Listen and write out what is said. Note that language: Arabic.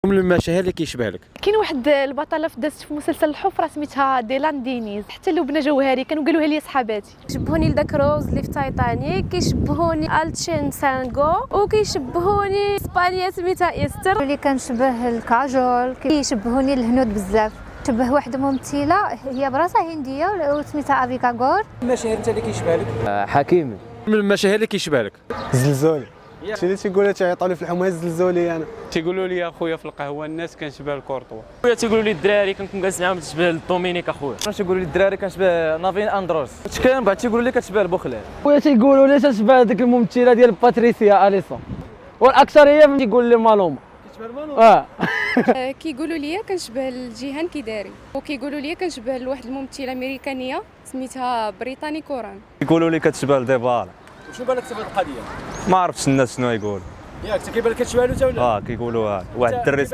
من المشاهير اللي كيشبه لك؟ كاين واحد البطله دازت في مسلسل الحفره سميتها ديلان دينيز، حتى لبنى جوهري كانوا قالوها لي صحاباتي. كيشبهوني لداك روز اللي في تايتانيك، كيشبهوني التشين سانغو، وكيشبهوني اسبانيا سميتها استر اللي كنشبه الكاجول، كيشبهوني الهنود بزاف. شبه واحده ممثله هي براسها هنديه وسميتها افيكا غور. المشاهير انت اللي كيشبه لك؟ حكيمي. من المشاهير اللي كيشبه لك؟ زلزولي. شي اللي تيقولوا تيعيطوا لي في الحمايه الزلزولي انا. تيقولوا لي اخويا في القهوه الناس كنشبه الكورطوا. خويا تيقولوا لي الدراري كنكون جالس معاهم تشبه لدومينيك اخويا. تيقولوا لي الدراري كنشبه نافين اندروس. كاين بعد تيقولوا لي كتشبه البوخلال. خويا تيقولوا لي تشبه ديك الممثله ديال باتريسيا اليسون، والاكثريه تيقول لي مالوما. كتشبه المالوما؟ كيقولوا لي كنشبه الجيهان كيداري، وكيقولوا لي كنشبه لواحد الممثله امريكانيه سميتها بريطاني كوران. يقولوا لي كتشبه لديبالا. وشنو بالك في هذه القضيه؟ ما عرفتش الناس شنو يقول. ياك كيبان لك كتشبه له ولا؟ كيقولوا واحد الدري